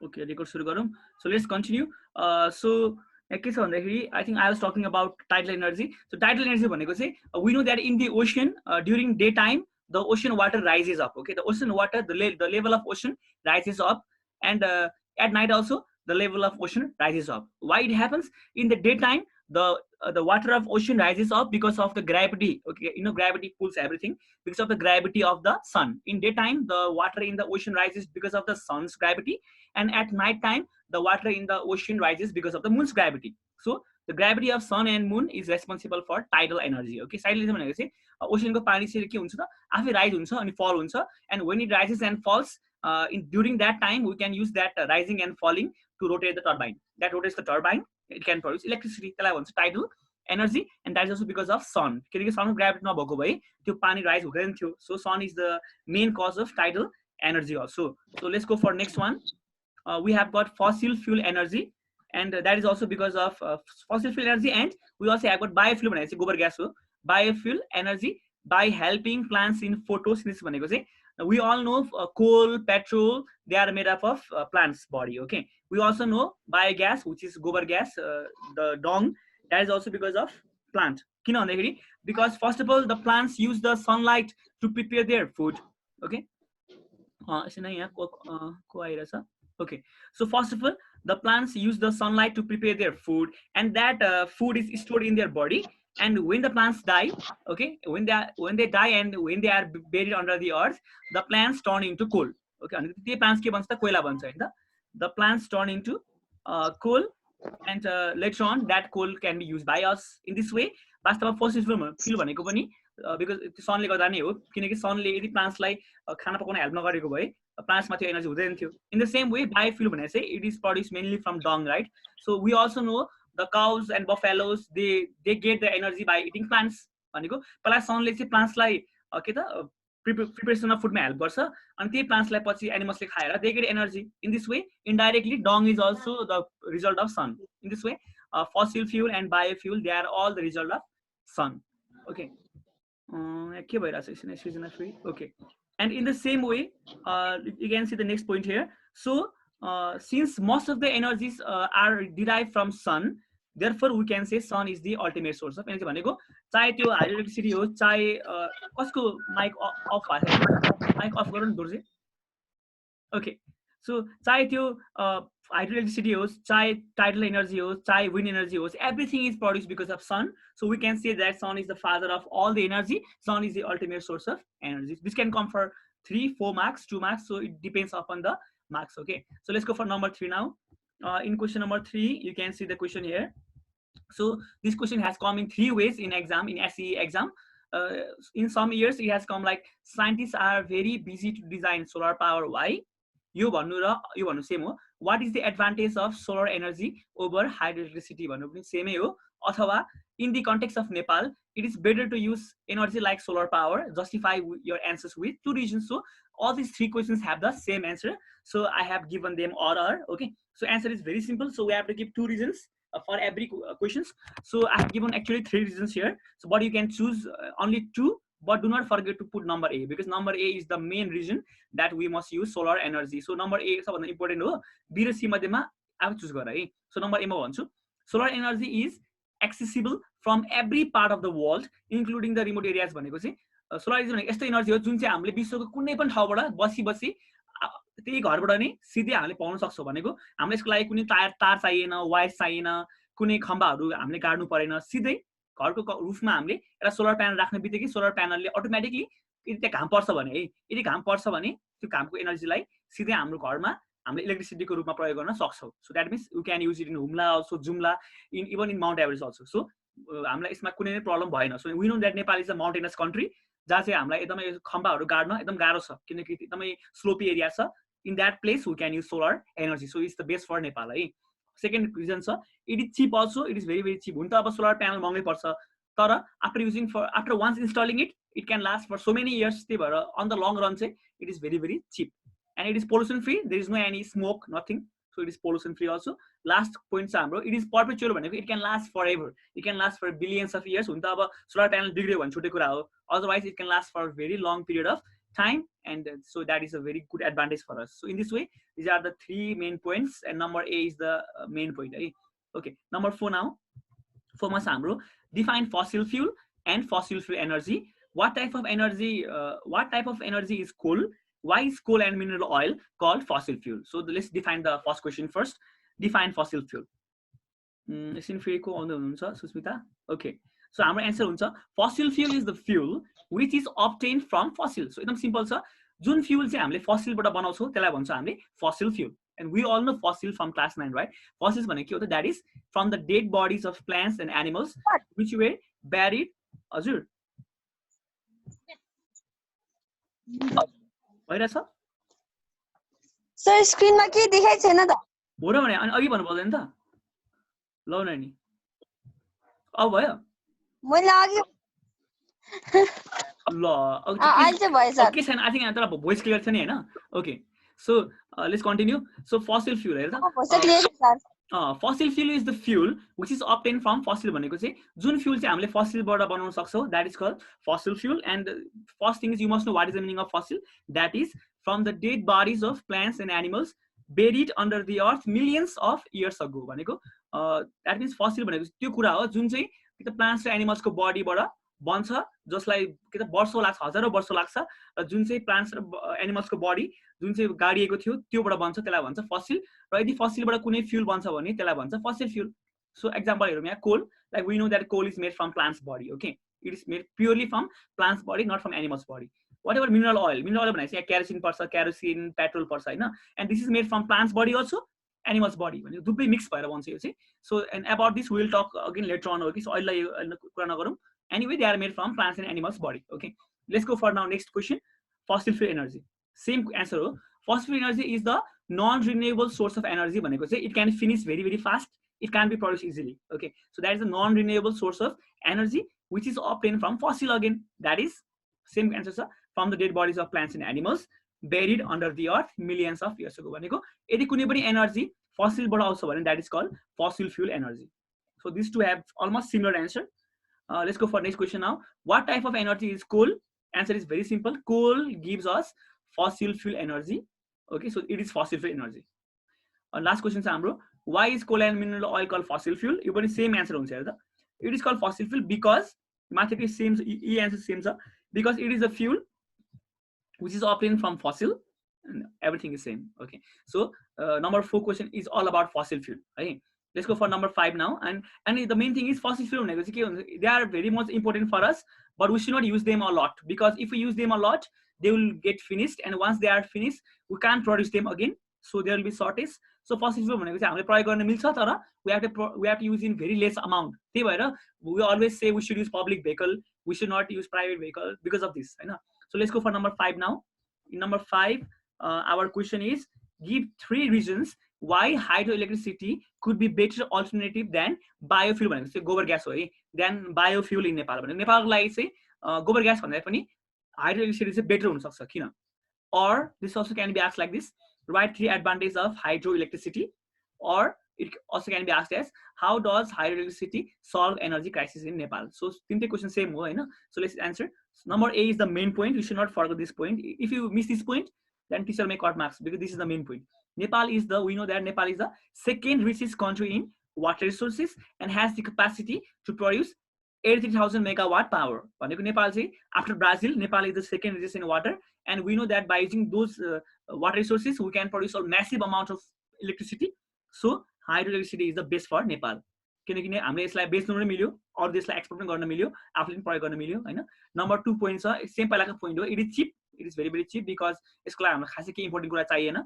Okay, record सुरु गरौँ. So let's continue. So के छ भन्दाखेरि I think I was talking about tidal energy. So tidal energy भनेको चाहिँ we know that in the ocean during daytime the ocean water rises up. Okay, the ocean water, the level of ocean rises up, and at night also the level of ocean rises up. Why it happens? In the daytime the water of ocean rises up because of the gravity. Okay, you know gravity pulls everything because of the gravity of the sun. In daytime the water in the ocean rises because of the sun's gravity, and at night time the water in the ocean rises because of the moon's gravity. So the gravity of sun and moon is responsible for tidal energy. Okay, tidal energy भनेको चाहिँ ओशनको पानी चाहिँ के हुन्छ त आफै rise हुन्छ अनि फल हुन्छ, and when it rises and falls in during that time we can use that rising and falling to rotate the turbine. That rotates the turbine, it can produce electricity. त्यसलाई भन्छ tidal energy, and that is also because of sun. किनकि सनको gravity नभएको भए त्यो पानी rise हुँदैन थियो. So sun is the main cause of tidal energy also. So let's go for next one. We have got fossil fuel energy, and that is also because of fossil fuel energy, and we also have got biofuel भनेको चाहिँ गोबर gas हो. Biofuel energy by helping plants in photosynthesis भनेको चाहिँ we all know coal, petrol, they are made up of plants body. Okay, we also know biogas, which is gobar gas, the dung, that is also because of plant. किन भन्दाखेरि because first of all the plants use the sunlight to prepare their food. Okay, यसै नै यहाँ को आइरहेछ. Okay, so first of all the plants use the sunlight to prepare their food, and that food is stored in their body, and when the plants die, okay, when they die and when they are buried under the earth, the plants turn into coal. Okay, अनि त्यो plants के बन्छ त कोइला बन्छ हैन त. The plants turn into coal, and later on that coal can be used by us. In this way वास्तवमा फसिल फ्युल भनेको पनि बिकज त्यो सनले गर्दा नै हो, किनकि सनले यदि प्लान्ट्सलाई खाना पकाउन हेल्प नगरेको भए प्लान्ट्समा त्यो एनर्जी हुँदैन थियो. In the same way biofuel भने चाहिँ it is produce mainly from dung, right? So we also know the cows and buffaloes they get the energy by eating plants. भनेको पहिला सनले चाहिँ प्लान्ट्सलाई के त प्रिपरेसन अफ फुडमा हेल्प गर्छ, अनि त्यही प्लान्ट्सलाई पछि एनिमल्सले खाएर they get energy. In this way indirectly dung is also the result of sun. In this way fossil fuel and biofuel, they are all the result of sun. Okay, के भइरहेछ यसमा season of free. Okay, and in the same way you can see the next point here. So since most of the energies are derived from sun, therefore we can say sun is the ultimate source of energy. भनेको चाहे त्यो hydro electricity हो, चाहे कसको mic of भएको छ, mic of गरौँ Dorje. Okay, so चाहे त्यो हाइड्रो इलेक्ट्रिसिटी होस्, चाहे टाइडल एनर्जी होस्, चाहे विन्ड एनर्जी होस्, everything is produced because of sun. So we can say that sun is the father of all the energy. Sun is the ultimate source of energy. This can come for 3, 4 marks, 2 marks, so it depends upon the marks. Okay, so let's go for number 3 now. In question number 3 you can see the question here. So this question has come in 3 ways in exam, in SCE exam. In some years it has come like scientists are very busy to design solar power. Why? यो भन्नु र यो भन्नु same हो. What is the advantage of solar energy over hydro electricity भन्नु पनि सेमै हो. अथवा in the context of Nepal it is better to use energy like solar power. Justify your answers with 2 reasons. So all these 3 questions have the same answer, so I have given them order. Okay, so answer is very simple. So we have to give 2 reasons for every questions. So I have given actually 3 reasons here, so but you can choose only 2, but do not forget to put number A, because number A is the main reason that we must use solar energy. So number A सबभन्दा important हो. B र C मध्येमा अब choose गर है. So number A मा भन्छु, solar energy is accessible from every part of the world including the remote areas. भनेको चाहिँ सोलर एनर्जी भनेको यस्तो एनर्जी हो जुन चाहिँ हामीले विश्वको कुनै पनि ठाउँबाट बसी बसी त्यही घरबाट नै सिधै हामीले पाउन सक्छौँ. भनेको हामीले यसको लागि कुनै तार चाहिएन, वायर चाहिएन, कुनै खम्बाहरू हामीले गाड्नु परेन. सिधै घरको रुफमा हामीले एउटा सोलर प्यानल राख्ने बित्तिकै सोलर प्यानलले अटोमेटिकली यदि त्यहाँ घाम पर्छ भने है, यदि घाम पर्छ भने त्यो घामको एनर्जीलाई सिधै हाम्रो घरमा हामीले इलेक्ट्रिसिटीको रूपमा प्रयोग गर्न सक्छौँ. So that means you can use it in Humla also, Jumla, even in Mount Everest also. So हामीलाई यसमा कुनै नै प्रब्लम भएन. So we know that Nepal is a mountainous country, जहाँ चाहिँ हामीलाई एकदमै खम्बाहरू गाड्न एकदम गाह्रो छ, किनकि एकदमै स्लोपी एरिया छ. In that place we can use solar energy. So it's the best for Nepal है. सेकेन्ड रिजन छ, it is cheap also. It is very very cheap. हुन त अब सोलर प्यानल महँगै पर्छ, तर after once installing it, it can last for so many years. त्यही भएर अन द लङ रन चाहिँ it is very very cheap, and it is pollution free. There is no any smoke, nothing. So it is pollution free also. Last point छ हाम्रो, it is perpetual भनेको it can last for ever. It can last for billions of years. हुन त अब solar panel बिग्रियो भने छुट्टै कुरा हो, otherwise it can last for very long period of time, and so that is a very good advantage for us. So in this way, these are the 3 main points, and number A is the main point. Okay, number 4 now. For mas हाम्रो define fossil fuel and fossil fuel energy. What type of energy is coal? Why is coal and mineral oil called fossil fuel? So let's define the first question first. Define fossil fuel. एकछिन फेरिको आउँदै हुनुहुन्छ Susmita. Okay, so हाम्रो answer हुन्छ fossil fuel is the fuel which is obtained from fossil. So एकदम simple छ. जुन fuel चाहिँ हामीले फसिलबाट बनाउँछौँ त्यसलाई भन्छ हामीले fossil fuel. And we all know fossil from class 9, right? Fossils भनेको के हो त? That is from the dead bodies of plants and animals which were buried. हजुर भइरहेछ सर स्क्रिनमा के देखाइ छैन त? हो र भने अनि अघि भन्नु पर्दैन त? ल नानी अब भयो मैले अघि ल अहिले चाहिँ भयो सर. के छैन आई थिंक तर भोइस क्लियर छ नि हैन. Okay, so let's continue. So fossil fuel हेर त. भोइस क्लियर छ sir. Fossil fuel is the fuel which is obtained from fossil भनेको चाहिँ जुन फ्युल चाहिँ हामीले फसिलबाट बनाउन सक्छौं, that is called fossil fuel. And first thing is you must know what is the meaning of fossil. That is from the dead bodies of plants and animals buried under the earth millions of years ago भनेको that means fossil भनेको त्यो कुरा हो जुन चाहिँ कि त plants र एनिमल्स को बडीबाट बन्छ, जसलाई के त वर्षौं लाग्छ, हजारौं वर्ष लाग्छ, र जुन चाहिँ प्लान्ट्स र एनिमल्स को बडी जुन चाहिँ गाडिएको थियो त्योबाट बन्छ, त्यसलाई भन्छ फसिल. र यदि फसिलबाट कुनै फ्युल बन्छ भने त्यसलाई भन्छ फसिल फ्युल. सो एक्जाम्पल हेरौँ यहाँ coal. Like we know that coal is made from plants body. Okay, it is made purely from plants body, not from animals body. Whatever mineral oil भनेपछि यहाँ kerosene पर्छ, kerosene petrol पर्छ हैन. And this is made from plants body also animals body भनेको दुवै mix भएर बन्छ यो चाहिँ. So and about this we will talk again later on. Okay, so अहिले कुरा नगरौँ. Anyway, they are made from plants and animals body. Okay, let's go for now next question. Fossil fuel energy. Same answer. Fossil fuel energy is the non-renewable source of energy भनेको चाहिँ it can finish very fast. It can be produced easily. Okay, so that is the non-renewable source of energy which is obtained from fossil again. That is same answer sir, from the dead bodies of plants and animals buried under the earth millions of years ago भनेको यदि कुनै पनि energy फसिलबाट आउँछ भने that is called fossil fuel energy. So these two have almost similar answer. Let's go for next question now. What type of energy is coal? Answer is very simple. Coal gives us fossil fuel energy. Okay, so it is fossil fuel energy. Last question is हाम्रो why is coal and mineral oil called fossil fuel? यो पनि same answer हुन्छ हेर त. It is called fossil fuel because माथिको same answer same छ, because it is a fuel which is obtained from fossil and everything is same. Okay, so number 4 question is all about fossil fuel. Right? Let's go for number 5 now. And the main thing is fossil fuel. They are very much important for us, but we should not use them a lot, because if we use them a lot, they will get finished, and once they are finished, we can't produce them again. So there will be shortage. So fossil fuel भनेको चाहिँ हामीले प्रयोग गर्न मिल्छ, तर we have to use in very less amount. त्यही भएर we always say we should use public vehicle, we should not use private vehicle because of this, हैन. So let's go for number 5 now. In number 5, our question is give 3 reasons why hydroelectricity could be better alternative than biofuel भनेको चाहिँ गोबर gas हो है, than biofuel in Nepal. भने नेपालको लागि चाहिँ गोबर ग्यास भन्दा पनि hydroelectricity चाहिँ बेटर हुन सक्छ किन? Or this also can be asked like this: write 3 advantages of hydroelectricity. Or it also can be asked as how does hydroelectricity solve energy crisis in Nepal? So तीनटै question same हो हैन. So let's answer. Number A is the main point. You should not forget this point. If you miss this point, then teacher may cut marks, because this is the main point. We know that Nepal is the second richest country in water resources and has the capacity to produce 83,000 megawatt power. Nepal चाहिँ after Brazil, Nepal is the second richest in water, and we know that by using those water resources, we can produce a massive amount of electricity. So hydroelectricity is the best for Nepal. किनकि हामीले यसलाई बेच्नु पनि मिल्यो, अरु देशलाई export पनि गर्न मिल्यो, आफूले पनि प्रयोग गर्न मिल्यो हैन. नम्बर 2 पोइन्ट छ, सेम पहिलाको पोइन्ट हो. It is cheap, it is very cheap, because यसको लागि हामीलाई खासै केही इम्पोर्टेन्ट कुरा चाहिएन.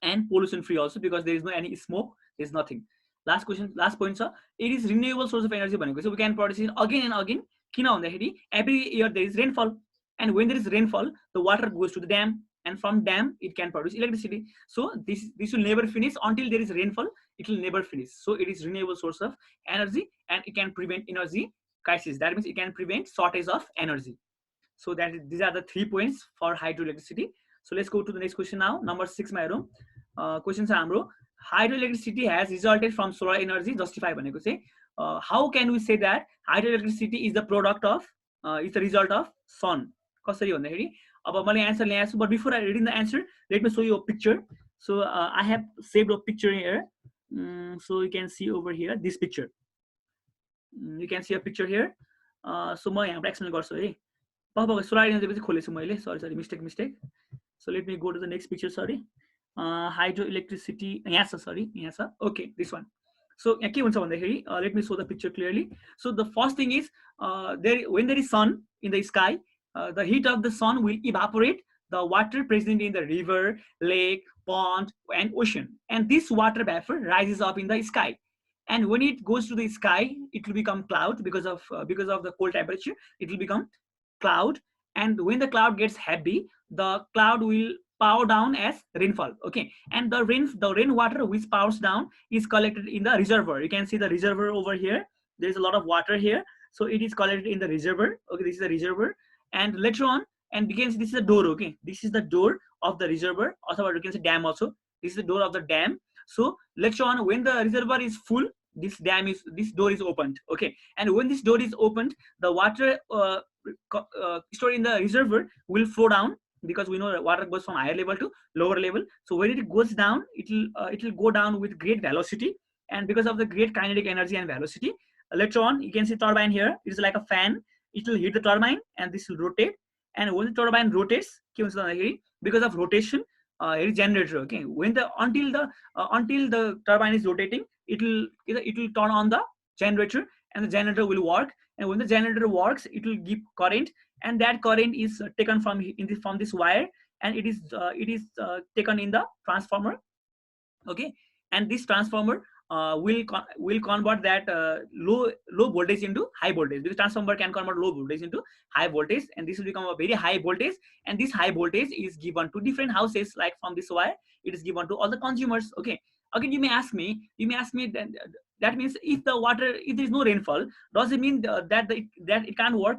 And pollution free also, because there is no any smoke, there is nothing. Last question, last point sir, it is renewable source of energy भनेको, so we can produce it again and again. किन भन्दाखेरि every year there is rainfall, and when there is rainfall, the water goes to the dam, and from dam it can produce electricity. So this will never finish until there is rainfall. It will never finish. So it is renewable source of energy, and it can prevent energy crisis. That means it can prevent shortage of energy. So these are the 3 points for hydroelectricity. So let's go to the next question now. Number 6 मा हेरौँ. Question छ हाम्रो hydroelectricity has resulted from solar energy. Justify भनेको चाहिँ how can we say that hydroelectricity is the product of is the result of sun? कसरी भन्दाखेरि अब मैले answer ल्याएको छु, but before I reading the answer, let me show you a picture. So I have saved a picture here. So you can see over here this picture. You can see a picture here. So म यहाँबाट explain गर्छु है. पक्का solar energy चाहिँ खोलेछु मैले. Sorry, mistake. So let me go to the next picture. Sorry. Hydroelectricity. यहाँ छ, sorry. यहाँ छ. Okay, this one. So यहाँ के हुन्छ भन्दाखेरि, let me show the picture clearly. So the first thing is, when there is sun in the sky, the heat of the sun will evaporate the water present in the river, lake, pond, and ocean. And this water vapor rises up in the sky. And when it goes to the sky, it will become cloud because of the cold temperature. It will become cloud. And when the cloud gets heavy, the cloud will power down as rainfall. Okay, and the rainwater which powers down is collected in the reservoir. You can see the reservoir over here. There is a lot of water here, so it is collected in the reservoir. Okay, this is the reservoir, and later on, and you can see this is the door. Okay, this is the door of the reservoir. Also, you can see dam also. This is the door of the dam. So later on, when the reservoir is full, this door is opened. Okay, and when this door is opened, the water stored in the reservoir will flow down, because we know that water goes from higher level to lower level. So when it goes down, it will go down with great velocity, and because of the great kinetic energy and velocity, later on you can see turbine here. It is like a fan. It will hit the turbine, and this will rotate. And when the turbine rotates, because of rotation, it is generator. Okay, when until the turbine is rotating, it will turn on the generator, and the generator will work. And when the generator works, it will give current, and that current is taken from this wire, and it is taken in the transformer. Okay, and this transformer will convert that low voltage into high voltage, because transformer can convert low voltage into high voltage, and this will become a very high voltage. And this high voltage is given to different houses. Like from this wire, it is given to all the consumers. Okay, again, you may ask me that means if there is no rainfall, does it mean that it can't work?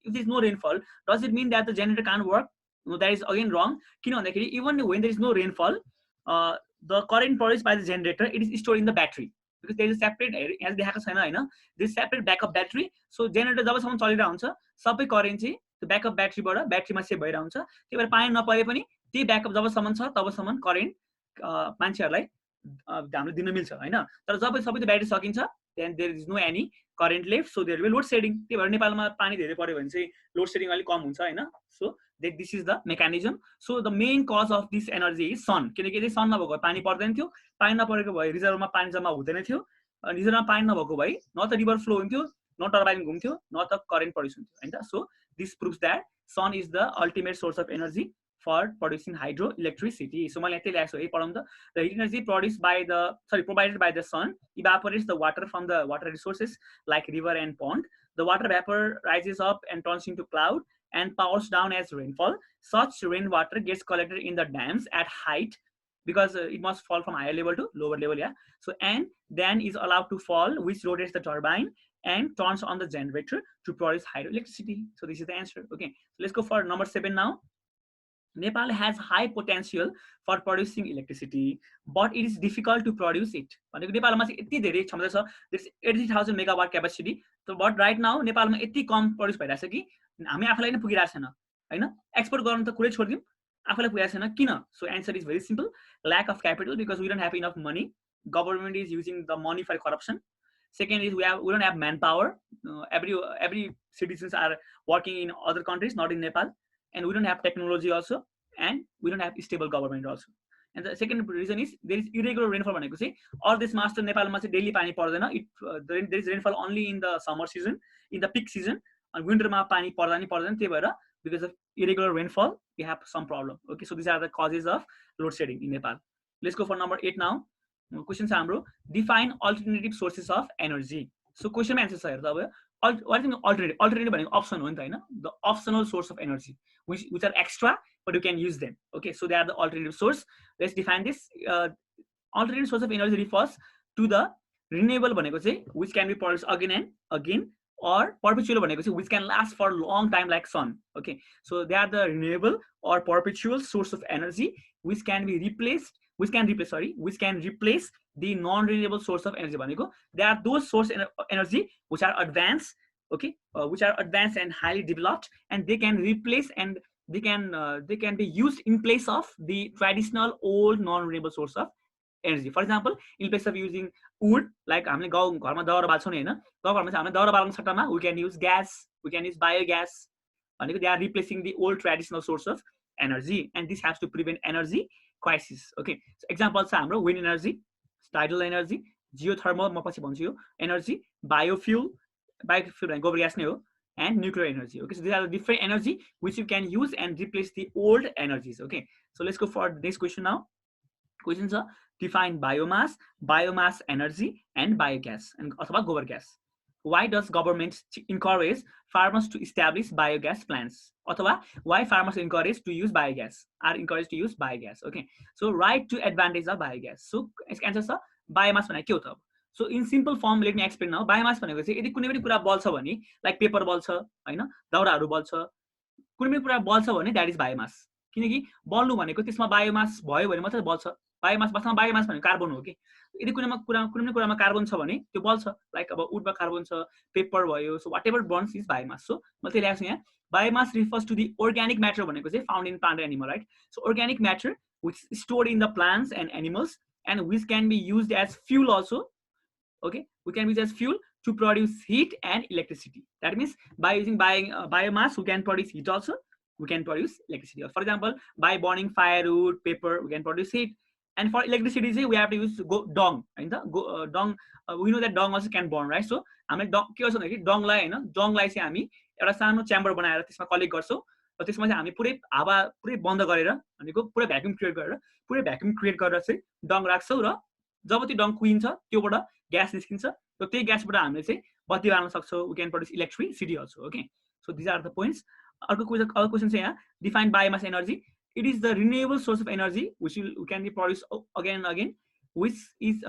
If there is no rainfall, does it mean that the generator can't work? No, that is again wrong. Even when there is no rainfall, the current produced by the generator, it is stored in the battery, because there is a separate, as they have this separate backup battery. So generator जबसम्म चलिरहेको हुन्छ, सबै current चाहिँ त्यो backup battery बाट battery मा save भइरहेको हुन्छ. त्यही भएर पानी नपरे पनि त्यही backup जबसम्म छ तबसम्म current मान्छेहरुलाई हामीले दिन मिल्छ हैन. तर जब सबै त्यो ब्याट्री सकिन्छ, then there is no any current left, so there will be load shedding. त्यही भएर नेपालमा पानी धेरै पर्यो भने चाहिँ load shedding अलि कम हुन्छ हैन. So this is the mechanism. So the main cause of this energy is sun. किनकि यदि sun नभएको भए पानी पर्दैन थियो, पानी नपरेको भए रिजर्भमा पानी जम्मा हुँदैन थियो, रिजर्भमा पानी नभएको भए न त रिभर फ्लो हुन्थ्यो, न टर्बाइन घुम्थ्यो, न त करेन्ट प्रड्युस हुन्थ्यो हैन. So this proves that sun is the ultimate source of energy for producing hydroelectricity. So मैले यतै ल्याएको छु है पढाउँ त. The heat energy provided by the sun evaporates the water from the water resources like river and pond. The water vapor rises up and turns into cloud and powers down as rainfall. Such rainwater gets collected in the dams at height, because it must fall from higher level to lower level. Yeah. So and then is allowed to fall, which rotates the turbine and turns on the generator to produce hydroelectricity. So this is the answer. Okay. So let's go for number 7 now. Nepal has high potential for producing electricity, but it is difficult to produce it. नेपालमा चाहिँ यति धेरै क्षमता छ. There's 80,000 megawatt capacity. So but right now नेपालमा यति कम produce भइरहेछ कि हामी आफैलाई नै पुगिरहेको छैन हैन. एक्सपोर्ट गर्न त कुरै छोड्दियौ, आफैलाई पुगिरहेको छैन. किन? So answer is very simple. Lack of capital, because we don't have enough money. Government is using the money for corruption. Second is we don't have manpower. Every citizens are working in other countries, not in Nepal. And we don't have technology also, and we don't have stable government also. And the second reason is there is irregular rainfall. Or this master Nepal must daily pani pardana. There is rainfall only in the summer season, in the peak season, and winter ma pani pardani because of irregular rainfall. We have some problem. Okay, so these are the causes of load shedding in Nepal. Let's go for number 8 now. Question Samro, define alternative sources of energy. So question answer sir. What is alternative? Alternative option one, the optional source of energy, which are extra, but you can use them. Okay, so they are the alternative source. Let's define this. Alternative source of energy refers to the renewable which can be produced again and again, or perpetual which can last for a long time, like sun. Okay, so they are the renewable or perpetual source of energy which can replace the non-renewable source of energy. They are those source of energy which are advanced, okay, which are advanced and highly developed, and they can replace they can be used in place of the traditional old non-renewable source of energy. For example, in place of using wood, like हामीले गाउँ घरमा दाउरा बाल्छौँ नि हैन, गाउँ घरमा चाहिँ हामीले दाउरा बाल्ने सट्टामा we can use gas, we can use biogas भनेको they are replacing the old traditional source of energy, and this has to prevent energy crisis. Okay, so example छ हाम्रो wind energy, tidal energy, geothermal म पछि भन्छु यो energy, biofuel भनेको गोबर gas नै हो, and nuclear energy. Okay, so these are the different energy which you can use and replace the old energies. Okay, so let's go for the next question now. Questions are define biomass, biomass energy, and biogas, and अथवा गोबर gas. Why does government encourage farmers to establish biogas plants? अथवा why farmers encouraged to use biogas, are encouraged to use biogas? Okay, so right to advantage of biogas. So यसको answer छ biomass भनेको के हो त? So in simple form let me explain now. Biomass भनेको चाहिँ यदि कुनै पनि कुरा बल्छ भने, लाइक पेपर बल्छ हैन, दाउराहरू बल्छ, कुनै पनि कुरा बल्छ भने द्याट इज बायोमास. किनकि बल्नु भनेको त्यसमा बायोमास भयो भने मात्रै बल्छ. बायोमास वास्तवमा बायोमास भनेको कार्बन हो कि. यदि कुनै पनि कुरामा कार्बन छ भने त्यो बल्छ. लाइक अब वुडमा कार्बन छ, पेपर भयो, so whatever burns is biomass. So मैले त्यही ल्याएको छु यहाँ. Biomass refers to the organic matter भनेको चाहिँ found in plant and animal, right? So organic matter which is stored in the plants and animals and which can be used as fuel also. Okay, we can use as fuel to produce heat and electricity. That means by using biomass we can produce heat also, we can produce electricity. For example, by burning firewood, paper, we can produce heat. And for electricity we have to use dung, right? Dung, we know that dung also can burn, right? So हामीले के गर्छौँ भने डङलाई हैन, डङलाई चाहिँ हामी एउटा सानो chamber बनाएर त्यसमा कलेक्ट गर्छौँ र त्यसमा चाहिँ हामी पुरै हावा पुरै बन्द गरेर भनेको पुरै भ्याक्युम क्रिएट गरेर चाहिँ डङ राख्छौँ र जब त्यो डङ कुइन्छ त्योबाट ग्यास निस्किन्छ र त्यही ग्यासबाट हामीले चाहिँ बत्ती बाल्न सक्छौँ. We can produce electricity also. Okay, so these are the points. अर्को क्वेशन चाहिँ यहाँ define biomass energy. It is the renewable source of energy which can be produced again and again, which is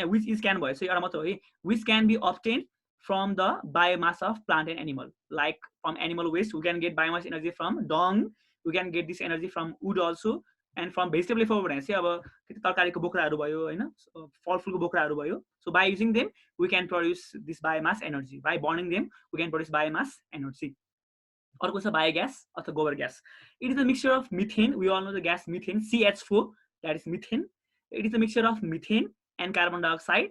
which is can भयो so एउटा मात्र हो है, which can be obtained from the biomass of plant and animal. Like from animal waste we can get biomass energy from dung, we can get this energy from wood also, and from vegetable भने चाहिँ अब तरकारीको बोक्राहरू भयो हैन, फलफुलको बोक्राहरू भयो. So by using them we can produce this biomass energy. By burning them we can produce biomass energy. अर्को छ biogas अथवा गोबर gas. It is a mixture of methane. We all know the gas methane, CH4, that is methane. It is a mixture of methane and carbon dioxide.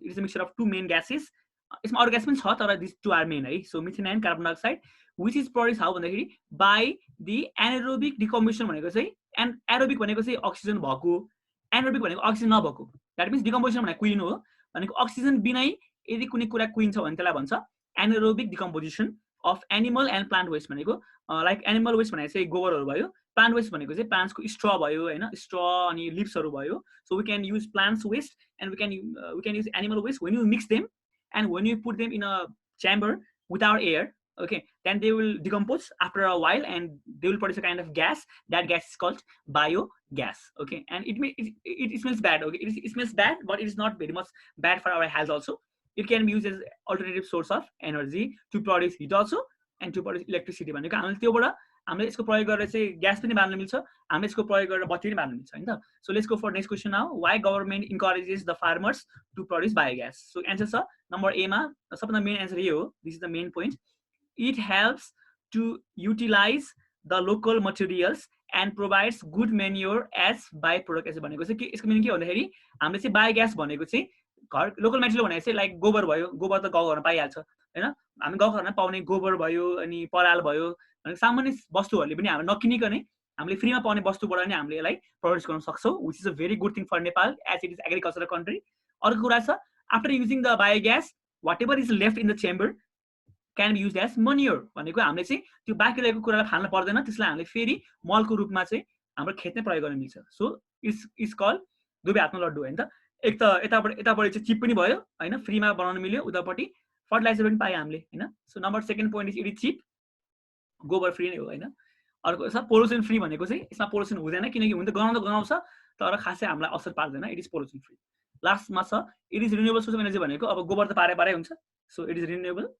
It is a mixture of two main gases. यसमा अरू gas पनि छ तर these two are main है. So methane and carbon dioxide which is produced how भन्दाखेरि by the anaerobic decomposition भनेको चाहिँ, and aerobic भनेको चाहिँ अक्सिजन भएको, anaerobic भनेको अक्सिजन नभएको. That means decomposition भनेको कुहिनु हो, भनेको अक्सिजन बिनै यदि कुनै कुरा कुहिन्छ भने त्यसलाई भन्छ anaerobic decomposition of animal and plant waste. भनेको लाइक एनिमल वेस्ट भनेको चाहिँ गोबरहरू भयो, प्लान्ट वेस्ट भनेको चाहिँ प्लान्ट्सको स्ट्र भयो हैन, स्ट्र अनि लिप्सहरू भयो. So we can use plants waste and we can use animal waste. When you mix them and when you put them in a chamber without air, okay, then they will decompose after a while and they will produce a kind of gas. That gas is called biogas. Okay, and it smells bad. Okay, it smells bad, but it is not very much bad for our health also. It can be used as alternative source of energy to produce heat also and to produce electricity. भनेको हामीले त्योबाट हामीले यसको प्रयोग गरेर चाहिँ gas पनि बाल्न मिल्छ, हामीले यसको प्रयोग गरेर बत्ती पनि बाल्न मिल्छ हैन त. So let's go for next question now. Why government encourages the farmers to produce biogas? So answer छ नम्बर ए मा सबभन्दा मेन आन्सर यो हो. This is the main point. It helps to utilize the local materials and provides good manure as byproduct. यसो भनेको चाहिँ के, यसको मिनिङ के भन्दाखेरि हामीले चाहिँ बायोग्यास भनेको चाहिँ घर लोकल मेटेरियल भनेको चाहिँ लाइक गोबर भयो, गोबर त गाउँघरमा पाइहाल्छ हैन, हामी गाउँघरमा पाउने गोबर भयो अनि पराल भयो, सामान्य वस्तुहरूले पनि हामी नकिनिकनै हामीले फ्रीमा पाउने वस्तुबाट नै हामीले यसलाई प्रोड्युस गर्न सक्छौं, which is a very good thing for Nepal as it is agricultural country. अर्को कुरा छ, after using the biogas whatever is left in the chamber can be used as manure. भनेको हामीले चाहिँ त्यो बाँकी रहेको कुरालाई फाल्न पर्दैन, त्यसलाई हामीले फेरि मलको रूपमा चाहिँ हाम्रो खेतमै प्रयोग गर्न मिल्छ. सो इट्स कॉल्ड दुबे हातमा लड्डु हैन त. एक त यताबाट चाहिँ चिप पनि भयो हैन, फ्रीमा बनाउन मिल्यो, उतापट्टि फर्टिलाइजर पनि पाए हामीले हैन. So number second point is it is cheap, गोबर फ्री नै हो हैन. अर्को छ पोल्युसन फ्री भनेको चाहिँ यसमा पोल्युसन हुँदैन, किनकि हुन त गनाउँछ तर खासै हामीलाई असर पार्दैन, इट इज पोल्युसन फ्री. लास्टमा छ it is renewable source of energy भनेको अब गोबर त पारै हुन्छ, सो इट इज रिन्युएबल.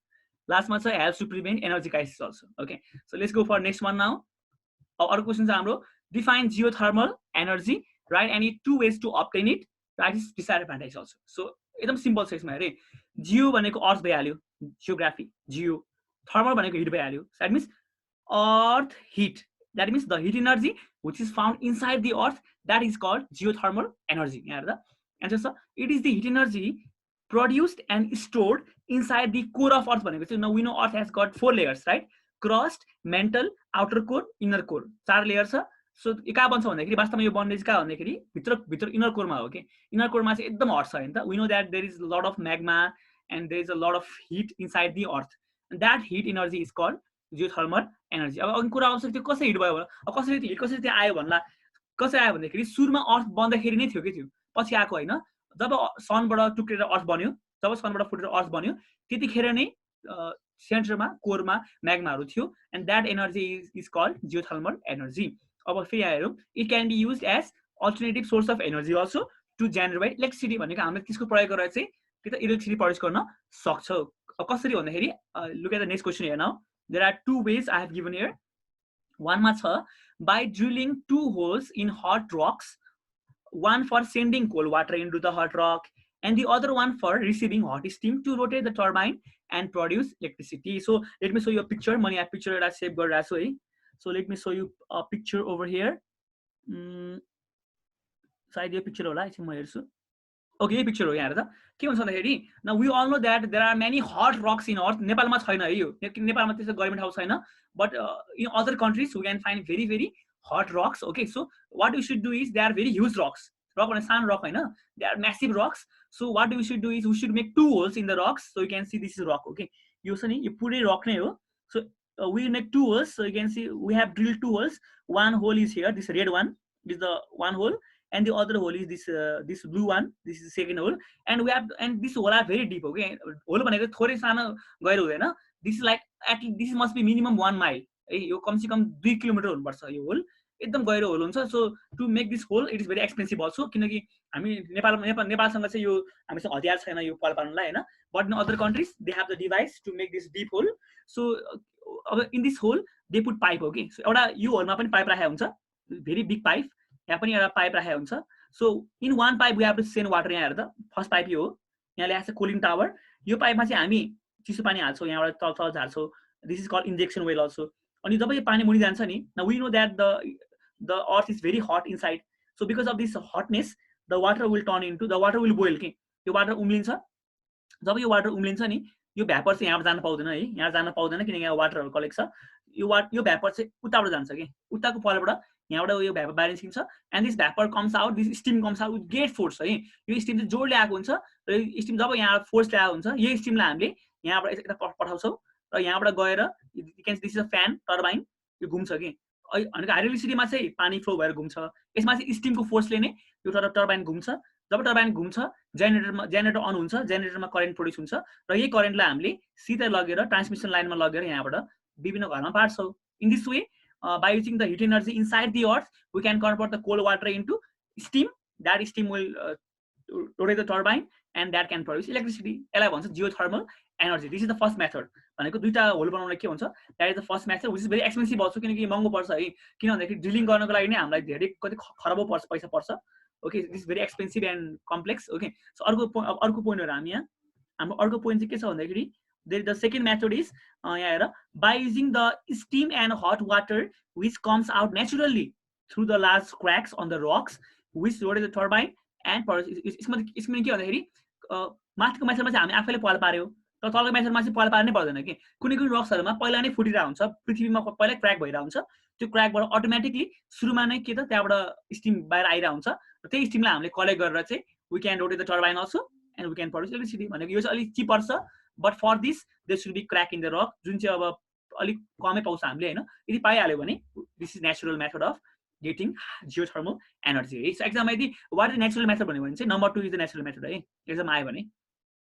लास्टमा छ helps to prevent energy crisis also. Okay, so let's go for next one now. अर्को क्वेसन छ हाम्रो define geothermal energy, write any two ways to obtain it, that is disadvantage also. So एकदम simple छ यसमा हेरे. Geo भनेको earth भइहाल्यो, geography geo. Thermal भनेको हिट भइहाल्यो, that means earth heat, That means the heat energy which is found inside the earth, that is called geothermal energy. And so it is the heat energy produced and stored inside the core of earth. So now we know earth has got 4 layers, right? Crust, mantle, outer core, inner core, 4 layers. So कहाँ बन्छ भन्दाखेरि वास्तवमा यो बन्ने चाहिँ कहाँ भन्दाखेरि भित्र इनर कोरमा हो कि इनर कोरमा चाहिँ एकदम हट छ हैन त we know that there is lot of magma and there is a lot of heat inside the earth and that heat energy is called geothermal energy अब अघि कुरा आउँछ त्यो कसरी हिट भयो अब कसरी हिट कसरी त्यो आयो भन्ला कसरी आयो भन्दाखेरि सुरुमा अर्थ बन्दाखेरि नै थियो कि त्यो पछि आएको हैन जब सनबाट टुक्रेर अर्थ बन्यो जब सनबाट फुटेर अर्थ बन्यो त्यतिखेर नै सेन्टरमा कोरमा मैग्माहरू थियो and that energy is called geothermal energy अब फेरि आयो it can be used as alternative source of energy also to generate electricity भनेको हामीले त्यसको प्रयोग गरेर चाहिँ कि त इलेक्ट्रिसिटी प्रड्युस गर्न सक्छौँ कसरी भन्दाखेरि look at the next question here now there are two ways I have given here वानमा छ by drilling 2 holes in hot rocks one for sending cold water into the hot rock and the other one for receiving hot steam to rotate the turbine and produce electricity. So let me show you a picture. Mani picture that save garira hai. So let me show you a picture over here. Side यो picture होला एकछिन म हेर्छु. Okay, यो picture हो यहाँ हेर्दा के हुन्छ भन्दाखेरि now we all know that there are many hot rocks in earth. नेपालमा छैन है यो नेपालमा त्यस्तो गभर्नमेन्ट हाउस छैन but in other countries we can find very very hot rocks. Okay, so what we should do is they are very huge rocks. Rock on a sand rock, they are massive rocks. So what we should do is we should make 2 holes in the rocks. So you can see this is rock. Okay, you put a rock now. So we make 2 holes. So you can see we have drilled 2 holes. One hole is here. This red one is the one hole, and the other hole is this this blue one. This is the second hole, and we have and this hole are very deep. Okay, hole भनेको थोरै सानो गहिरो हुँदैन. This is like at least this must be minimum 1 mile. यो कम से कम 2 kilometre हुनुपर्छ यो whole एकदम गहिरो होल हुन्छ so to make this hole it is very expensive also किनकि हामी नेपालसँग चाहिँ यो हामीसँग हतियार छैन यो पाल पार्नलाई हैन but in other countries they have the device to make this deep hole so अब in this hole they put pipe हो कि सो एउटा यो होलमा पनि पाइप राखेको हुन्छ भेरी बिग पाइप यहाँ पनि एउटा पाइप राखेको हुन्छ so in one pipe we have to send water यहाँ हेर्दा फर्स्ट पाइप यो हो यहाँ ल्याएको छ कुलिङ टावर यो पाइपमा चाहिँ हामी चिसो पानी हाल्छौँ यहाँबाट तल तल झार्छौँ this is called injection well also अनि जब यो पानी मुनि जान्छ नि we know that the earth is very hot inside, so because of this hotness the water will turn into the water will boil के यो वाटर उम्लिन्छ जब यो वाटर उम्लिन्छ नि यो भ्यापर चाहिँ यहाँबाट जान पाउँदैन है यहाँ जान पाउँदैन किनकि यहाँ वाटरहरु कलेक्ट छ यो भ्यापर चाहिँ उताबाट जान्छ के उताको पलबाट यहाँबाट यो भ्यापर बाहिर निस्किन्छ and this vapour comes out this steam comes out with great force है यो स्टिम चाहिँ जोडले आएको हुन्छ र यो स्टिम जब यहाँ फोर्स ल्याएको हुन्छ यो स्टिमलाई हामीले यहाँबाट यता पठाउँछौँ र यहाँबाट गएर this is a fan turbine यो घुम्छ के भनेको हाइड्रोइलेक्ट्रिसिटीमा चाहिँ पानी फ्लो भएर घुम्छ यसमा चाहिँ स्टिमको फोर्सले नै यो टर्बाइन घुम्छ जब टर्बाइन घुम्छ जेनेरेटर अन हुन्छ जेनेरेटरमा करेन्ट प्रोड्युस हुन्छ र यही करेन्टलाई हामीले सिधै लगेर ट्रान्समिसन लाइनमा लगेर यहाँबाट विभिन्न घरमा पार्छौँ in this way by using the heat energy inside the earth we can convert the cold water into steam that steam will rotate the turbine and that can produce electricity यसलाई भन्छ geothermal energy this is the first method भनेको दुईटा hole बनाउन के हुन्छ that is the first method which is very expensive also किनकि महँगो पर्छ है किन भन्दाखेरि ड्रिलिङ गर्नको लागि नै हामीलाई धेरै कति खरबौँ पर्छ पैसा पर्छ okay this very expensive and complex okay so अर्को पोइन्टहरू हामी यहाँ हाम्रो अर्को पोइन्ट चाहिँ के छ भन्दाखेरि द सेकेन्ड मेथड इज यहाँ हेर by using the steam and hot water which comes out naturally through the large cracks on the rocks which rotate the turbine and यसमा के भन्दाखेरि माथिको मेथडमा चाहिँ हामी आफैले पाल पार्यो तर तलको मेथडमा चाहिँ पाल पार्नै पर्दैन कि कुनै कुनै रक्सहरूमा पहिला नै फुटिरहेको हुन्छ पृथ्वीमा पहिला क्र्याक भइरहेको हुन्छ त्यो क्र्याकबाट अटोमेटिकली सुरुमा नै के त त्यहाँबाट स्टिम बाहिर आइरहेको हुन्छ र त्यही स्टिमलाई हामीले कलेक्ट गरेर चाहिँ we can rotate the turbine also and we can produce electricity भनेको यो चाहिँ अलिक चिपर छ but for this there should be crack in the rock जुन चाहिँ अब अलिक कमै पाउँछ हामीले होइन यदि पाइहाल्यो भने this is natural method of getting geothermal energy है सो एक्जाममा यदि वाट इज नेचुरल मेथड भन्यो भने चाहिँ number 2 is the natural method है एक्जाम आयो भने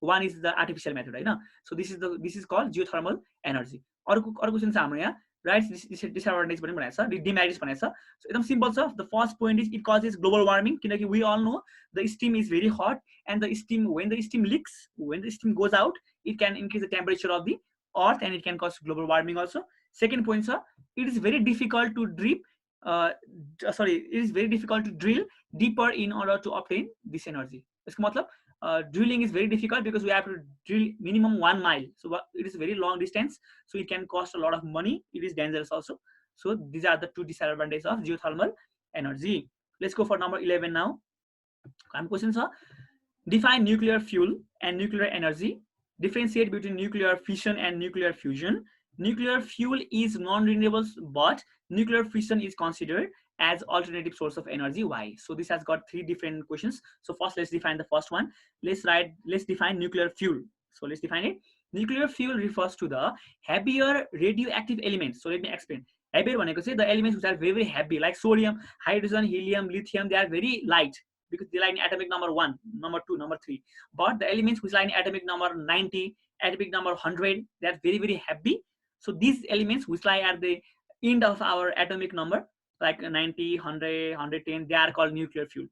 1 is the artificial method होइन so this is called geothermal energy अर्को क्वेशन छ हाम्रो यहाँ राइट डिसएडभान्टेज पनि भनेको छ डिमेरिट्स भनेको छ सो एकदम सिम्पल छ the first point is it causes global warming किनकि we all know the steam is very hot and the steam when the steam leaks when the steam goes out it can increase the temperature of the earth and it can cause global warming also second point छ it is very difficult to it is very difficult to drill deeper in order to obtain this energy यसको मतलब drilling is very difficult because we have to drill minimum 1 mile so it is very long distance so it can cost a lot of money it is dangerous also So these are the two disadvantages of geothermal energy. Let's go for number 11 now. Question sir, define nuclear fuel and nuclear energy. Differentiate between nuclear fission and nuclear fusion. Nuclear fuel is non-renewable, but nuclear fission is considered as alternative source of energy. Why? So this has got three different questions. So first, let's define the first one. Let's define nuclear fuel. So let's define it. Nuclear fuel refers to the heavier radioactive elements. So let me explain. Heavier भनेको चाहिँ the elements which are very heavy, like sodium, hydrogen, helium, lithium. They are very light because they lie in atomic number 1, number 2, number 3. But the elements which lie in atomic number 90, atomic number 100, they are very heavy. So these elements which lie at the end of our atomic number, like 90, 100, 110, they are called nuclear fuel.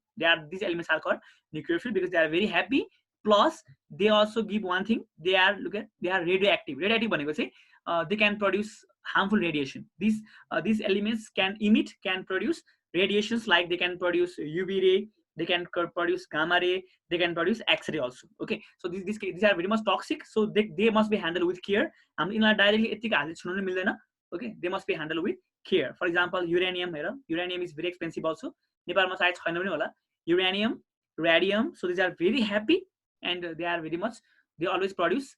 These elements are called nuclear fuel because they are very heavy. Plus, they also give one thing. They are radioactive. Radioactive भनेको चाहिँ they can produce harmful radiation. These elements can produce radiations, like they can produce UV ray, they can produce gamma ray, they can produce X-ray also. Okay, so these are very much toxic, so they must be handled with care. Directly okay, they must be handled with care. For example, uranium is very expensive also. Nepalma size छैन पनि होला. Uranium, radium, so these are very happy and they always produce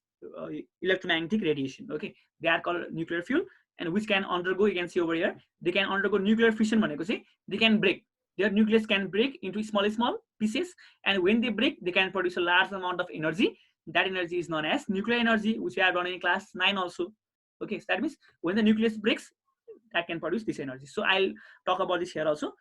electromagnetic radiation. Okay, they are called nuclear fuel, and which can undergo, you can see over here, they can undergo nuclear fission भनेको चाहिँ they can break. Their nucleus can break into small pieces, and when they break, they can produce a large amount of energy. That energy is known as nuclear energy, which we have done in class 9 also. Okay, so that means when the nucleus breaks, that can produce this energy. So I'll talk about this here also.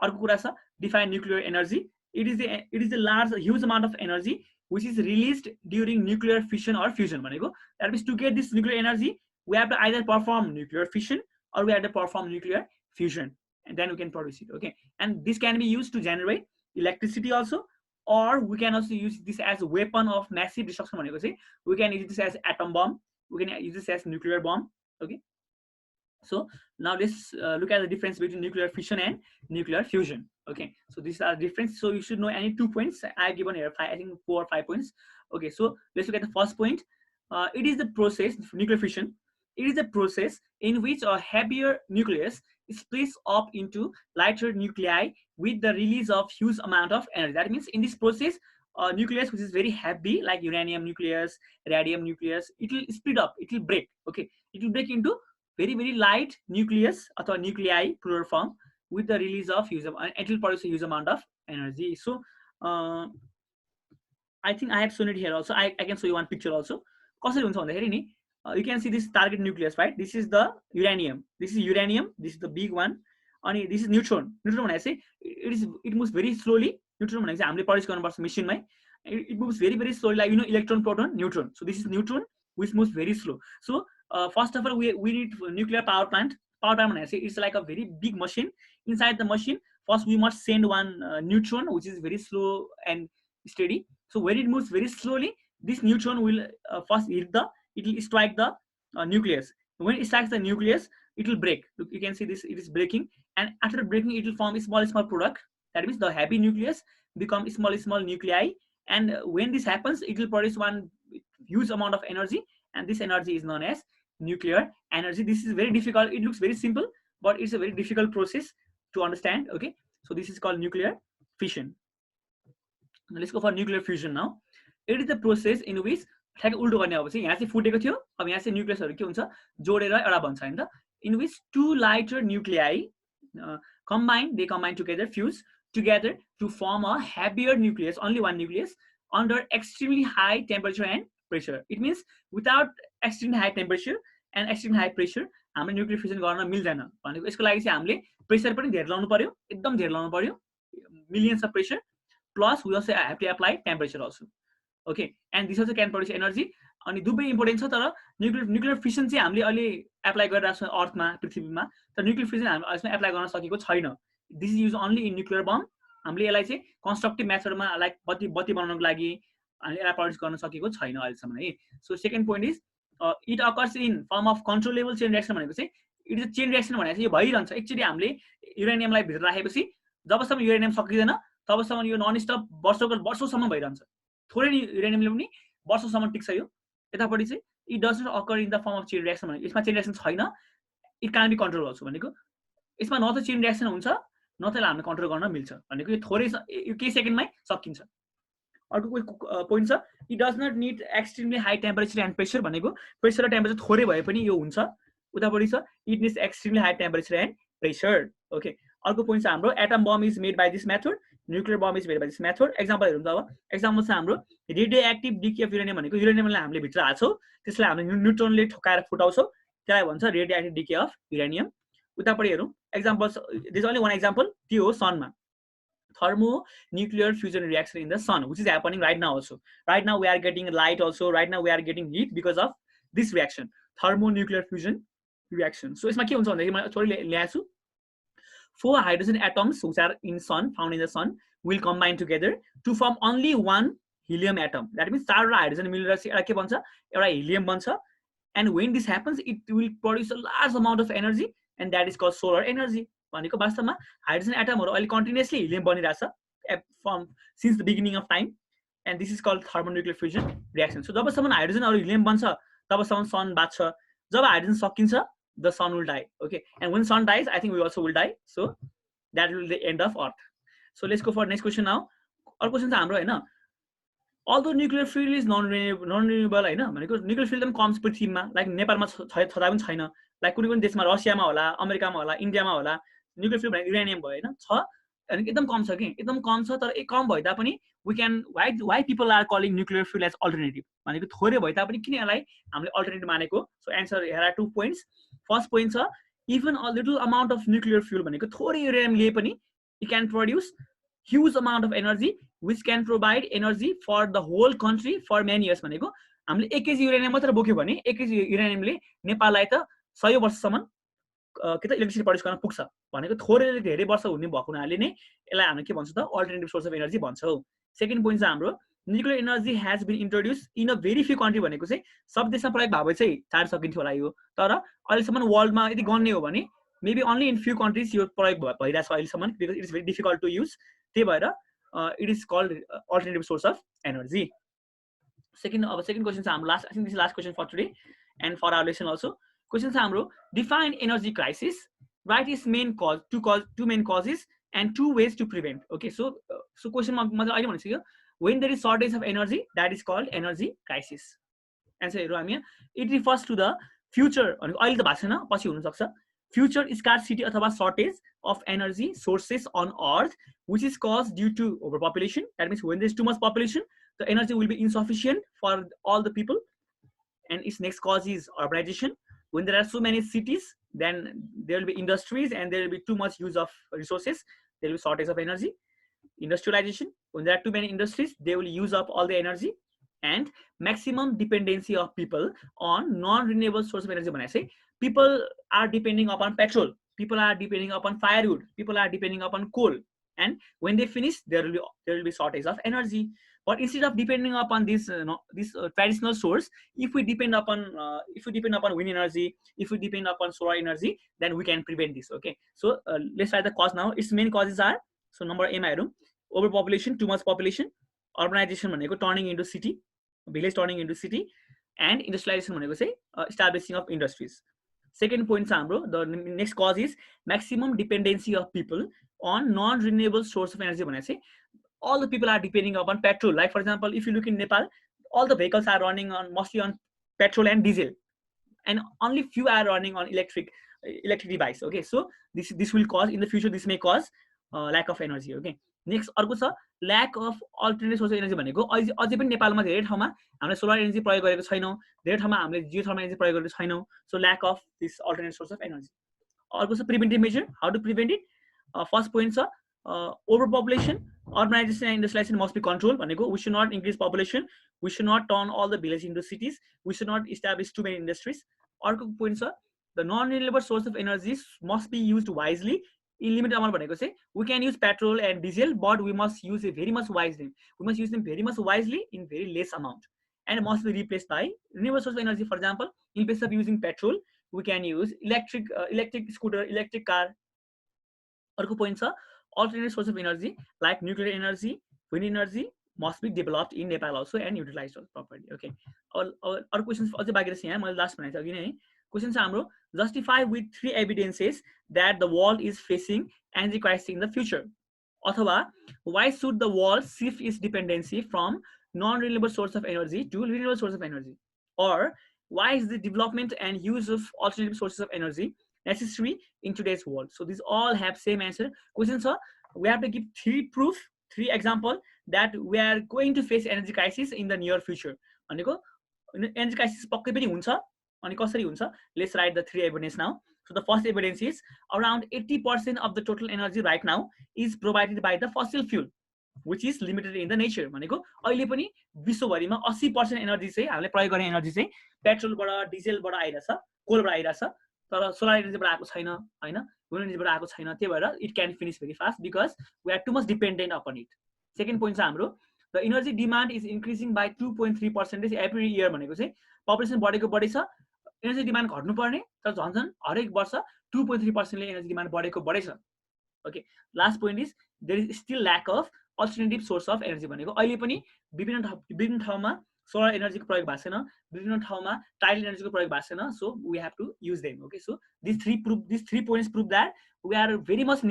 अर्को कुरा छ, define nuclear energy. It is a huge amount of energy which is released during nuclear fission or fusion भनेको. That means to get this nuclear energy, we have to either perform nuclear fission or we have to perform nuclear fusion, and then we can produce it. Okay, and this can be used to generate electricity also, or we can also use this as a weapon of massive destruction भनेको चाहिँ we can use this as atom bomb, we can use this as nuclear bomb. Okay, so now let's look at the difference between nuclear fission and nuclear fusion. Okay, so these are different, so you should know any 2 points. I have given here I think 4 or 5 points. Okay, so let's look at the first point. It is the process, nuclear fission. It is the process in which a heavier nucleus is split up into lighter nuclei with the release of huge amount of energy. That means in this process, nucleus which is very heavy, like uranium nucleus, radium nucleus, it will split up, it will break. Okay, it will break into very light nucleus or nuclei plural form with the release of huge amount, it will produce a huge amount of energy. So I think I have shown it here also. I can show you one picture also. You can see this target nucleus, right? This is the uranium. This is uranium. This is the big one. And this is neutron. Neutron, I say, it moves very slowly. Neutron, I say, machine. It moves very slowly, like electron, proton, neutron. So this is neutron, which moves very slow. So first of all, we need nuclear power plant. Power plant, I say, it's like a very big machine. Inside the machine, first we must send one neutron, which is very slow and steady. So when it moves very slowly, this neutron will first it will strike the nucleus. When it strikes the nucleus, it will break. Look, you can see this, it is breaking, and after breaking, it will form a small product. That means the heavy nucleus become small nuclei, and when this happens, it will produce one huge amount of energy, and this energy is known as nuclear energy. This is very difficult. It looks very simple, but it's a very difficult process to understand. Okay, so this is called nuclear fission. Now let's go for nuclear fusion now. It is the process in which उल्टो गर्ने अब चाहिँ यहाँ चाहिँ फुटेको थियो, अब यहाँ चाहिँ न्यूक्लियसहरु के हुन्छ जोडेर एउटा बन्छ हैन त, in which two lighter nuclei they combine together, fuse together to form a heavier nucleus, only one nucleus, under extremely high temperature and pressure. It means without extremely high temperature and extremely high pressure हामीले nuclear fusion गर्न मिल्दैन भनेको. यसको लागि चाहिँ हामीले pressure पनि धेरै लाउनु पर्यो, एकदम धेरै लाउनु पर्यो, millions of pressure, plus we also have to apply temperature also. Okay, and this also can produce energy. अनि दुबै इम्पोर्टेन्ट छ, तर न्यूक्लियर फिसन चाहिँ हामीले अहिले एप्लाई गरिरहेको छौं अर्थमा, पृथ्वीमा, तर न्यूक्लियर फिसन हामीले अझै एप्लाई गर्न सकेको छैन. This is use only in nuclear bomb. हामीले यसलाई चाहिँ कन्स्ट्रक्टिभ मेथडमा लाइक बत्ती बनाउनको लागि हामीले यसलाई प्रड्युस गर्न सकेको छैन अहिलेसम्म है. So second point is it occurs in form of controllable chain reaction भनेको चाहिँ इट इज चेन रिएक्सन भनेको चाहिँ यो भइरहन्छ. एकचोटी हामीले युरेनियमलाई भित्र राखेपछि जबसम्म युरेनियम सकिदैन तबसम्म यो नन स्टप वर्षौंसम्म भइरहन्छ. थोरै युरेनियमले पनि वर्षौंसम्म टिक्छ. यो यतापट्टि चाहिँ it does not occur in the form of chain reaction भने यसमा चेन रिएक्सन छैन. It can be control also भनेको यसमा न त चेन रियाक्सन हुन्छ न त हामीले कन्ट्रोल गर्न मिल्छ भनेको यो थोरै केही सेकेन्डमै सकिन्छ अर्को पोइन्ट छ it does not need extremely high temperature and pressure भनेको प्रेसर र टेम्परेचर थोरै भए पनि यो हुन्छ उतापट्टि छ it needs extremely high temperature and pressure okay अर्को पोइन्ट छ हाम्रो atom bomb is made by this method nuclear bomb is made by this method example हेरौँ त अब एक्जाम्पल छ हाम्रो radioactive decay of uranium भनेको युरेनियमलाई हामीले भित्र हाल्छौँ त्यसलाई हामीले न्युट्रोनले ठोकाएर फुटाउँछौँ त्यसलाई भन्छ radio active decay of uranium उतापट्टि हेरौँ example this only one example त्यो हो सनमा thermonuclear fusion reaction in the sun which is happening right now also right now we are getting light also right now we are getting heat because of this reaction thermonuclear fusion reaction so यसमा के हुन्छ भन्दाखेरि मैले थोरै ल्याएको छु 4 hydrogen atoms which are in sun found in the sun will combine together to form only one helium atom that means 4 hydrogen मिलेर एउटा के बन्छ एउटा हिलियम बन्छ and when this happens it will produce a large amount of energy and that is called solar energy भनेको वास्तवमा hydrogen एटमहरु अहिले कन्टिन्युअसली हिलियम बनिरहेछ from since the beginning of time and this is called thermonuclear fusion reaction so जबसम्म हाइड्रोजनहरु helium बन्छ तबसम्म sun बाँच्छ जब हाइड्रोजन सकिन्छ the sun will die okay and when sun dies I think we also will die so that will the end of earth so let's go for next question now अर्को question छ हाम्रो हैन although nuclear fuel is non renewable हैन भनेको nuclear fuel एकदम कम छ पृथ्वीमा like नेपालमा छँदा पनि छैन लाइक कुनै कुनै देशमा रसियामा होला अमेरिकामा होला इन्डियामा होला न्युक्लियर फ्युल भनेको युरेनियम भयो हैन छ अनि एकदम कम छ कि एकदम कम छ तर कम भए तापनि we can why people are calling nuclear fuel as alternative भनेको थोरै भए तापनि किन यसलाई हामीले अल्टरनेटिभ मानेको so answer here are 2 points first point छ even a little amount of nuclear fuel भनेको थोरै युरेनियम लिए पनि it can produce huge amount of energy which can provide energy for the whole country for many years भनेको हामीले 1 KG uranium मात्र बोक्यो भने 1 KG युरेनियमले नेपाललाई त 100 वर्षसम्म के त इलेक्ट्रिसिटी प्रड्युस गर्न पुग्छ भनेको थोरै धेरै वर्ष हुने भएको हुनाले नै यसलाई हामीले के भन्छ त अल्टरनेटिभ सोर्स अफ एनर्जी भन्छौ सेकेन्ड पोइन्ट चाहिँ हाम्रो nuclear energy has been introduce in a very few country भनेको चाहिँ सब देशमा प्रयोग भए चाहिँ चाड सकिन्थ्यो होला यो तर अहिलेसम्म वर्ल्डमा यदि गन्ने हो भने maybe only in few countries यो प्रयोग भइरहेछ अहिलेसम्म because it is very difficult to use त्यही भएर it is called alternative source of energy. Second question is last. I think this is last question for today and for our lesson also. Question is define energy crisis. Write its main cause, two main causes and 2 ways to prevent. Okay, so question when there is shortage of energy, that is called energy crisis. Answer it refers to the future. अहिले त भएको छैन पछि हुन सक्छ future scarcity अथवा shortage of energy sources on earth which is caused due to overpopulation. That means when there is too much population the energy will be insufficient for all the people and its next cause is urbanization. When there are so many cities then there will be industries and there will be too much use of resources, there will be shortage of energy. Industrialization, when there are too many industries they will use up all the energy and maximum dependency of people on non-renewable source of energy. When I say people are depending upon petrol, people are depending upon firewood, people are depending upon coal, and when they finish there will be shortage of energy. But instead of depending upon this traditional source, if we depend upon wind energy, if we depend upon solar energy, then we can prevent this. Okay, so let's try the cause now. Its main causes are, so number A ma heरौँ, overpopulation, too much population, urbanization भनेको turning into city, village turning into city, and industrialization भनेको चाहिँ establishing of industries. Second point samro, the next cause is maximum dependency of people on non-renewable source of energy. When I say all the people are depending upon petrol, like for example if you look in Nepal all the vehicles are running on mostly on petrol and diesel and only few are running on electric device. Okay, so this will cause in the future, this may cause lack of energy. Okay, next अर्को छ lack of alternate source of energy भनेको अझै पनि नेपालमा धेरै ठाउँमा हामीले solar energy प्रयोग गरेको छैनौं, धेरै ठाउँमा हामीले जियोथर्मल एनर्जी प्रयोग गरेको छैनौं. So lack of this alternate source of energy. अर्को छ preventive measure, how to prevent it. First point छ overpopulation, urbanization and industrialization must be controlled भनेको we should not increase population, we should not turn all the villages into cities, we should not establish too many industries. अर्को point छ the non-renewable source of energy must be used wisely in limited amount भनेको चाहिँ we can use petrol and diesel but we must use it very much wisely. We must use them very much wisely in very less amount and must be replaced by renewable source of energy. For example, in place of using petrol we can use electric scooter, electric car. अर्को point छ alternate source of energy like nuclear energy, wind energy must be developed in Nepal also and utilized properly. Okay, all questions अझै बाँकी रहेछ यहाँ, मैले last भनेको थिएँ अघि नै. क्वेसन छ हाम्रो justify with 3 evidences that the world is facing energy crisis in the future. अथवा why should the world shift its dependency from non-renewable source of energy to renewable source of energy? Or why is the development and use of alternative sources of energy necessary in today's world? So these all have same answer. Question sir, we have to give 3 proof, 3 example that we are going to face energy crisis in the near future. भनेको energy crisis पक्कै पनि हुन्छ अनि कसरी हुन्छ? Let's write the 3 evidence now. So the first evidence is around 80% of the total energy right now is provided by the fossil fuel, which is limited in the nature. भनेको अहिले पनि विश्वभरिमा 80% energy चाहिँ हामीले प्रयोग गर्ने एनर्जी चाहिँ पेट्रोलबाट, डिजेलबाट आइरहेछ, कोलबाट आइरहेछ, तर सोलर एनर्जीबाट आएको छैन, हैन? विन्ड एनर्जीबाट आएको छैन. त्यही भएर it can finish very fast because we are too much dependent upon it. Second point छ हाम्रो the energy demand is increasing by 2.3% every year. भनेको चाहिँ पपुलेसन बढेको बढी छ, एनर्जी डिमान्ड घट्नु पर्ने, तर झन् हरेक वर्ष 2.3% ले एनर्जी डिमान्ड बढेको बढेछ. Okay, last point is there is still lack of alternative source of energy. भनेको अहिले पनि विभिन्न ठाउँमा सोलर एनर्जीको प्रयोग भएको छैन, विभिन्न ठाउँमा टाइडल एनर्जीको प्रयोग भएको छैन. So we have to use them. Okay, so these three points prove that we are very much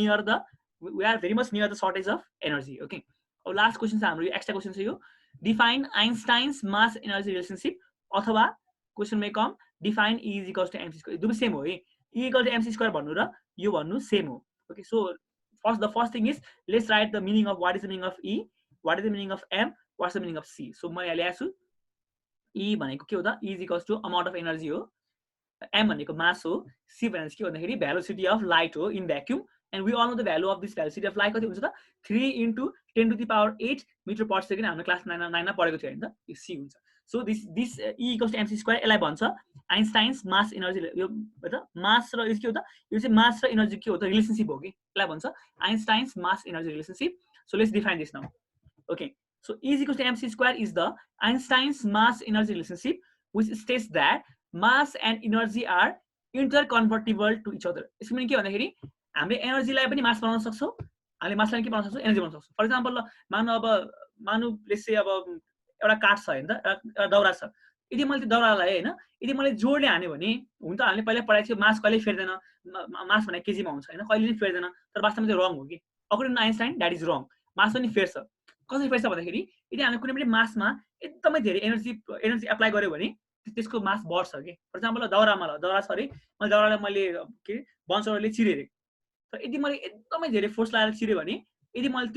near the shortage of energy. Okay, अब लास्ट क्वेशन छ हाम्रो, यो एक्स्ट्रा क्वेशन छ यो. Define Einstein's mass energy relationship. अथवा question may come define E is equals to mc square. दुवै same हो है. E equal to mc square भन्नु र यो भन्नु सेम हो. Okay, so the first thing is let's write the meaning of what is the meaning of E, what is the meaning of M, what's the meaning of C. So म यहाँ ल्याएको छु. E भनेको के हो त? E is equals to amount of energy हो. M भनेको mass हो. C भनेको के भन्दाखेरि velocity of light हो in vacuum. And we all know the value of this velocity of light कति हुन्छ त? 3 into 10 to the power 8 meter per second. हाम्रो क्लास 9 मा पढेको थियो हैन त? यो C हुन्छ. So this E equals to mc square यसलाई भन्छ आइन्स्टाइन्स मास एनर्जी. यो त मास र यो के हो त? यो चाहिँ मास र एनर्जी के हो त? रिलेशनशिप हो कि? यसलाई भन्छ Einstein's mass energy relationship. So let's define this now. Okay, so E is equals to mc square is the Einstein's mass energy relationship which states that mass and energy are interconvertible to each other. यसको meaning के भन्दाखेरि हामीले एनर्जीलाई पनि मास बनाउन सक्छौं, हामीले मासलाई के बनाउन सक्छौं? एनर्जी बनाउन सक्छौं. फर एक्जाम्पल मानु लेट्स से अब एउटा काठ छ हैन त, एउटा दाउरा छ. यदि मैले त्यो दाउरालाई हैन यदि मैले जोडले हाने भने हुन त हामीले पहिला पढाएको थियो मास कहिले फेर्दैन, मास भने केजीमा हुन्छ हैन, कहिले पनि फेर्दैन. तर वास्तवमा चाहिँ रङ हो कि according to Einstein that is wrong. Mass पनि फेर्छ. कसरी फेर्छ भन्दाखेरि यदि हामीले कुनै पनि मासमा एकदमै धेरै एनर्जी एप्लाई गर्यो भने त्यसको मास बढ्छ के. फर एक्जाम्पल दाउरा छ रे, मैले दाउरालाई मैले के बन्सरले चिरे रे, तर यदि मैले एकदमै धेरै फोर्स लगाएर चिरे भने यदि मैले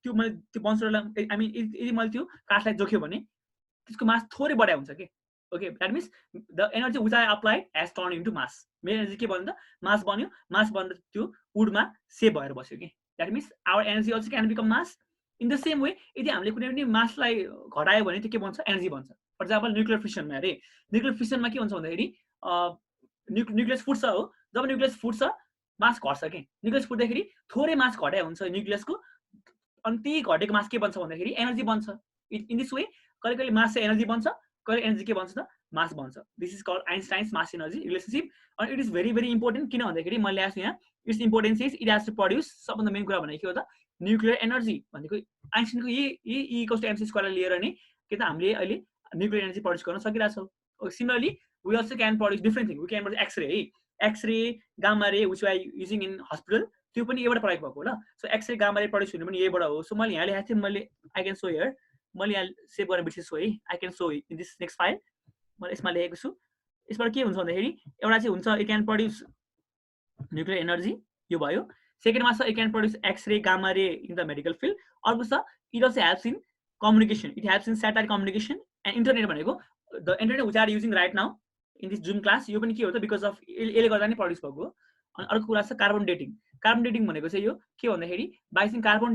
त्यो बन्सरलाई आई मीन यदि मैले त्यो काठलाई जोख्यो भने त्यसको मास थोरै बढाइ हुन्छ के. Okay, that means the energy which I applied has turn into mass. मेरो एनर्जी के भन्नु त? मास बन्यो, मास बनेर त्यो वुडमा सेभ भएर बस्यो कि. That means our energy also can become mass. In the same way यदि हामीले कुनै पनि मासलाई घटायो भने त्यो के बन्छ? एनर्जी बन्छ. फर एक्जाम्पल न्युक्लियर फिसनमा अरे न्युक्लियर फिसनमा के हुन्छ भन्दाखेरि न्युक्लियस फुट्छ हो. जब न्युक्लियस फुट्छ मास घट्छ के. न्युक्लियस फुट्दाखेरि थोरै मास घटाइ हुन्छ न्युक्लियसको, अनि त्यही घटेको मास के बन्छ भन्दाखेरि एनर्जी बन्छ. इन दिस वे कहिले कहिले मास चाहिँ एनर्जी बन्छ, कहिले एनर्जी के बन्छ त? मास बन्छ. This is called Einstein's mass energy relationship. अनि it is very very important. किन भन्दाखेरि मैले ल्याएको छु यहाँ its importance is it has to produce. सबभन्दा मेन कुरा भनेको के हो त? Nuclear energy. भनेको आइन्स्टाइनको यही E इक्वल्स टु mc स्क्वायरलाई लिएर नै के त हामीले अहिले न्युक्लियर एनर्जी प्रड्युस गर्न सकिरहेछौँ. Similarly we also can produce different thing. We can produce x-ray है, x-ray gamma ray which we are using in hospital, त्यो पनि यहीबाट प्रयोग भएको हो ल. So x-ray gamma ray produce हुने पनि यहीबाट हो. सो मैले यहाँ लेखेको थिएँ, मैले आई क्यान सो हियर, मैले यहाँ सेभ गर्न बिर्सेछु है. I can so in this next file. मैले यसमा लेखेको छु. यसबाट के हुन्छ भन्दाखेरि एउटा चाहिँ हुन्छ it can produce nuclear energy, यो भयो. सेकेन्डमा छ it can produce x-ray gamma ray in the medical field. अर्को छ it also helps in communication. It helps in satellite communication and internet. भनेको the internet which are using right now in this Zoom class, यो पनि के हो त? Because of यसले गर्दा नै प्रड्युस भएको हो. अनि अर्को कुरा छ कार्बन डेटिङ. कार्बन डेटिङ भनेको चाहिँ यो के भन्दाखेरि बाइ कार्बन